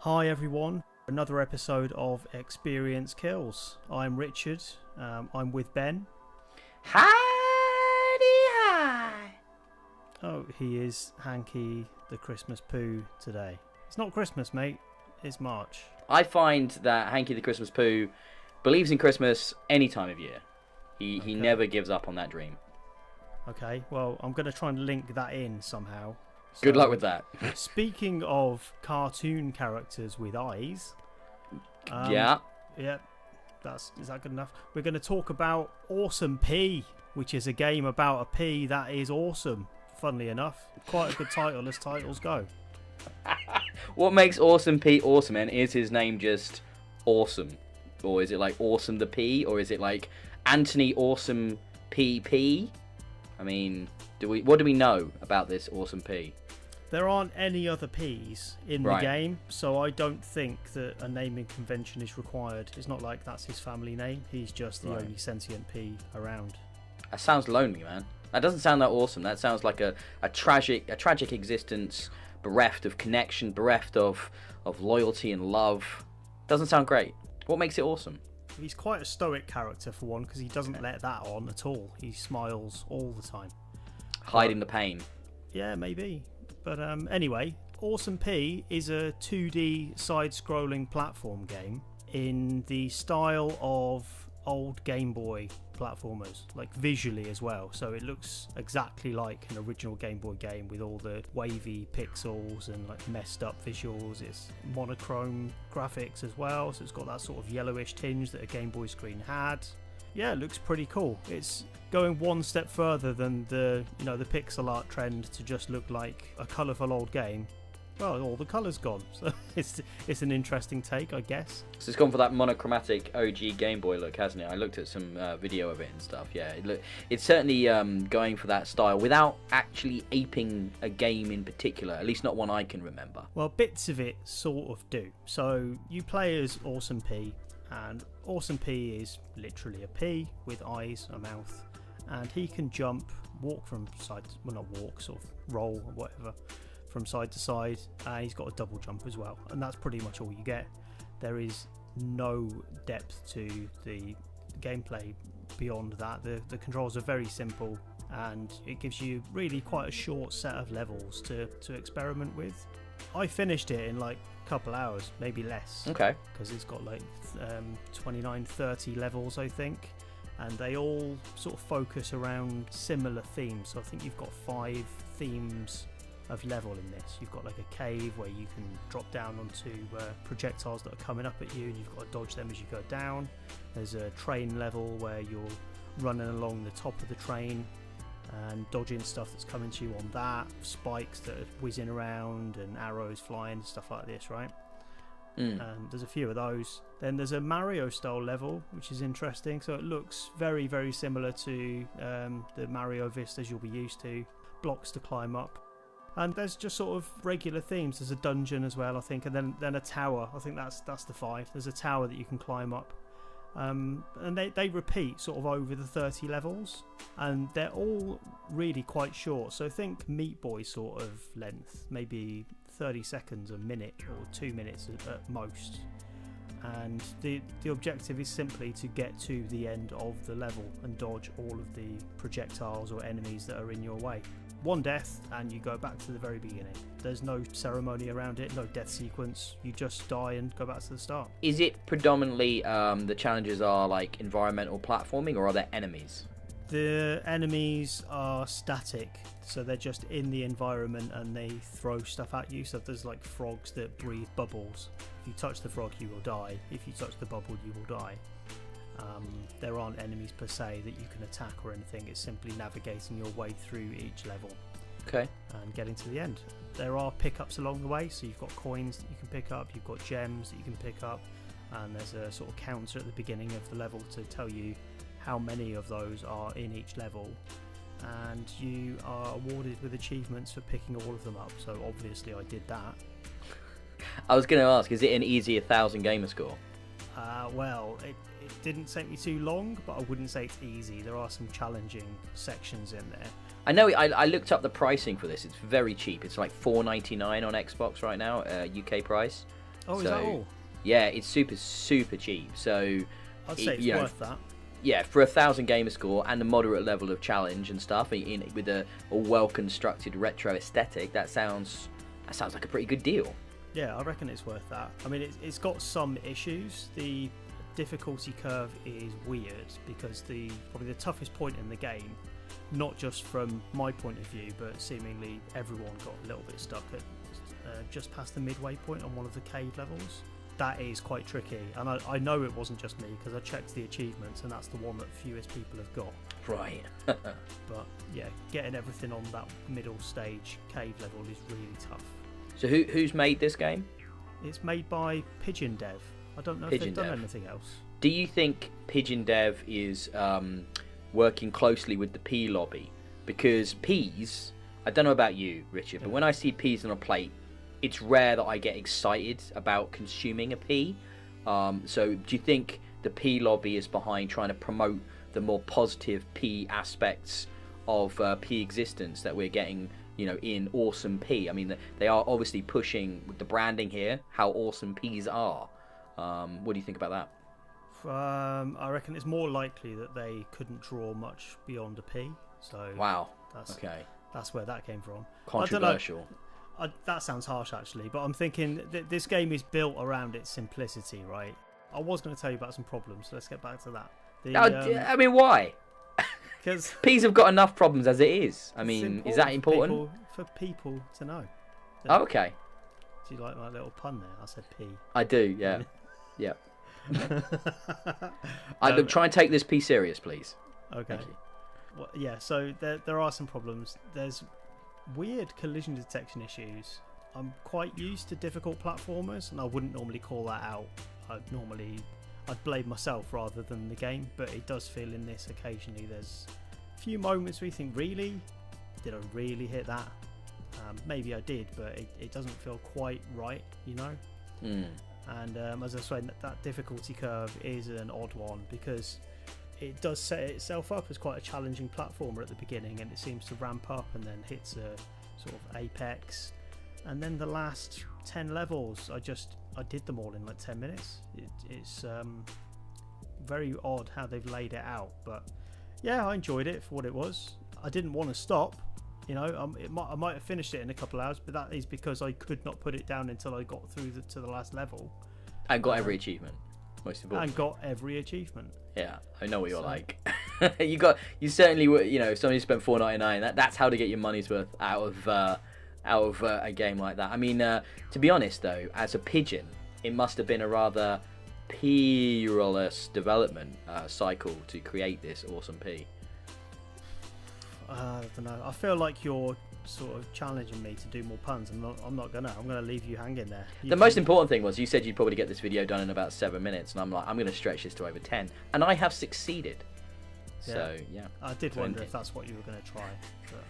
Hi everyone, another episode of Experience Kills. I'm Richard, I'm with Ben. Howdy hi! Oh, he is Hanky the Christmas Poo today. It's not Christmas, mate, it's March. I find that Hanky the Christmas Poo believes in Christmas any time of year. He never gives up on that dream. Okay, well, I'm going to try and link that in somehow. Good luck with that. Speaking of cartoon characters with eyes... Yeah, is that good enough? We're going to talk about Awesome P, which is a game about a P that is awesome, funnily enough. Quite a good title as titles go. What makes Awesome P awesome, and is his name just awesome? Or is it like Awesome the P? Or is it like Anthony Awesome PP? I mean, what do we know about this Awesome P? There aren't any other P's in the Right. game, so I don't think that a naming convention is required. It's not like that's his family name. He's just the Right. only sentient P around. That sounds lonely, man. That doesn't sound that awesome. That sounds like a tragic existence, bereft of connection, bereft of loyalty and love. Doesn't sound great. What makes it awesome? He's quite a stoic character for one, because he doesn't let that on at all. He smiles all the time. Hiding the pain. Yeah, maybe. But anyway, Awesome P is a 2D side-scrolling platform game in the style of old Game Boy platformers, like visually as well. So it looks exactly like an original Game Boy game with all the wavy pixels and like messed up visuals. It's monochrome graphics as well, so it's got that sort of yellowish tinge that a Game Boy screen had. Yeah, it looks pretty cool. It's going one step further than the pixel art trend to just look like a colourful old game. Well, all the colour's gone, so it's an interesting take, I guess. So it's gone for that monochromatic OG Game Boy look, hasn't it? I looked at some video of it and stuff. Yeah, it's certainly going for that style without actually aping a game in particular, at least not one I can remember. Well, bits of it sort of do. So you play as Awesome P, and Awesome P is literally a P with eyes, a mouth, and he can jump, walk from side to, well, not walk, sort of roll or whatever, from side to side, and he's got a double jump as well, and that's pretty much all you get. There is no depth to the gameplay beyond that. The controls are very simple, and it gives you really quite a short set of levels to experiment with. I finished it in like a couple hours, maybe less. Okay. Because it's got like 29, 30 levels, I think, and they all sort of focus around similar themes. So I think you've got 5 themes of level in this. You've got like a cave where you can drop down onto projectiles that are coming up at you, and you've got to dodge them as you go down. There's a train level where you're running along the top of the train and dodging stuff that's coming to you on that, spikes that are whizzing around and arrows flying, stuff like this, right? There's a few of those. Then there's a Mario style level, which is interesting. So it looks very, very similar to the Mario Vistas you'll be used to. Blocks to climb up. And there's just sort of regular themes. There's a dungeon as well, I think, and then a tower. I think that's the 5. There's a tower that you can climb up. And they repeat sort of over the 30 levels, and they're all really quite short. So think Meat Boy sort of length, maybe 30 seconds, a minute, or 2 minutes at most. And the objective is simply to get to the end of the level and dodge all of the projectiles or enemies that are in your way. One death and you go back to the very beginning. There's no ceremony around it, no death sequence. You just die and go back to the start. Is it predominantly the challenges are like environmental platforming, or are there enemies? The enemies are static, so they're just in the environment and they throw stuff at you. So there's like frogs that breathe bubbles. If you touch the frog, you will die. If you touch the bubble, you will die. There aren't enemies per se that you can attack or anything. It's simply navigating your way through each level. Okay. And getting to the end. There are pickups along the way, so you've got coins that you can pick up, you've got gems that you can pick up, and there's a sort of counter at the beginning of the level to tell you how many of those are in each level, and you are awarded with achievements for picking all of them up. So obviously I did that. I was going to ask, is it an easy 1,000 gamer score? Well, it didn't take me too long, but I wouldn't say it's easy. There are some challenging sections in there. I know. I looked up the pricing for this. It's very cheap. It's like $4.99 on Xbox right now, UK price. Oh, is that all? Yeah, it's super cheap. So I'd say it's worth that. Yeah, for 1,000 gamer score and a moderate level of challenge and stuff, with a well-constructed retro aesthetic, that sounds like a pretty good deal. Yeah, I reckon it's worth that. I mean, it's got some issues. The difficulty curve is weird because probably the toughest point in the game, not just from my point of view, but seemingly everyone got a little bit stuck at just past the midway point on one of the cave levels. That is quite tricky, and I know it wasn't just me because I checked the achievements, and that's the one that fewest people have got. Right. But yeah, getting everything on that middle stage cave level is really tough. So who's made this game? It's made by Pigeon Dev. I don't know if they've done anything else. Do you think Pigeon Dev is working closely with the pea lobby? Because peas, I don't know about you, Richard, but when I see peas on a plate, it's rare that I get excited about consuming a pea. So do you think the pea lobby is behind trying to promote the more positive pea aspects of pea existence that we're getting, in Awesome Pea? I mean, they are obviously pushing with the branding here how awesome peas are. What do you think about that? I reckon it's more likely that they couldn't draw much beyond a pea. So wow, that's where that came from. Controversial. That sounds harsh, actually, but I'm thinking this game is built around its simplicity, right? I was going to tell you about some problems, so let's get back to that. I mean, why? Because peas have got enough problems as it is. I mean, is that important? For people to know. Oh, okay. Do you like my little pun there? I said pea. I do, yeah. Yeah. Try and take this pea serious, please. Okay. Thank you. Well, yeah, so there are some problems. There's weird collision detection issues. I'm quite used to difficult platformers, and I wouldn't normally call that out. I'd blame myself rather than the game, but it does feel in this occasionally there's a few moments where you think, really? Did I really hit that? Maybe I did, but it doesn't feel quite right, And as I said, that difficulty curve is an odd one because it does set itself up as quite a challenging platformer at the beginning, and it seems to ramp up and then hits a sort of apex, and then the last 10 levels I did them all in like 10 minutes. It's very odd how they've laid it out, but yeah, I enjoyed it for what it was. I didn't want to stop, I might have finished it in a couple of hours, but that is because I could not put it down until I got through to the last level and got every achievement. Most important. And got every achievement. Yeah, I know what you're like. You certainly were. If somebody spent $4.99, that's how to get your money's worth out of a game like that. I mean, to be honest though, as a pigeon, it must have been a rather peerless development cycle to create this awesome pea. I don't know. I feel like you're sort of challenging me to do more puns, and I'm not gonna. I'm gonna leave you hanging there. The most important thing was you said you'd probably get this video done in about 7 minutes, and I'm like, I'm gonna stretch this to over 10, and I have succeeded. Yeah. So yeah. I did wonder if that's what you were gonna try. But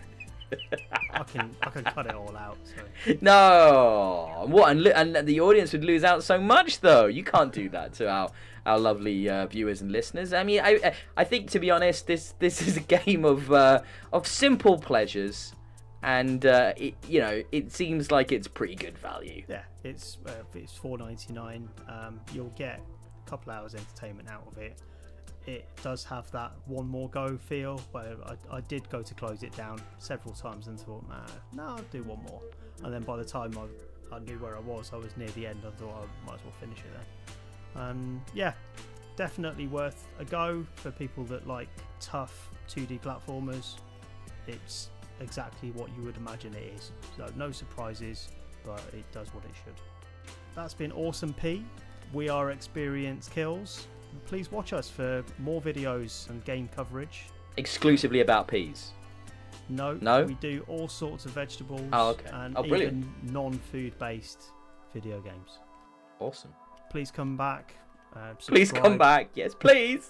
I can cut it all out. So. No, what? And the audience would lose out so much, though. You can't do that to our lovely viewers and listeners. I mean, I think, to be honest, this is a game of simple pleasures, and it seems like it's pretty good value. Yeah, it's $4.99. You'll get a couple hours entertainment out of it. It does have that one more go feel, where I did go to close it down several times and thought, no, I'll do one more. And then by the time I knew where I was near the end. I thought I might as well finish it then. Yeah, definitely worth a go for people that like tough 2D platformers. It's exactly what you would imagine it is. So no surprises, but it does what it should. That's been Awesome P. We are Experience Kills. Please watch us for more videos and game coverage. Exclusively about peas? No. We do all sorts of vegetables and even non-food based video games. Awesome. Please come back. Please come back. Yes, please.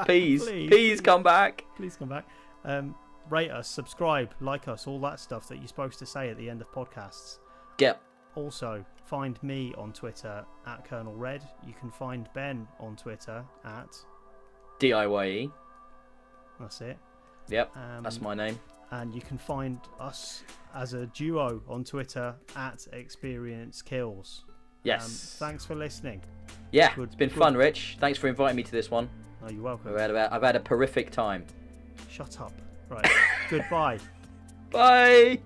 Please come back. Please come back. Rate us, subscribe, like us, all that stuff that you're supposed to say at the end of podcasts. Yep. Also, find me on Twitter at Colonel Red. You can find Ben on Twitter at DIYE. That's it. Yep, that's my name. And you can find us as a duo on Twitter at Experience Kills. Yes. Thanks for listening. Yeah, it's been fun, Rich. Thanks for inviting me to this one. Oh, you're welcome. I've had a horrific time. Shut up. Right. Goodbye. Bye.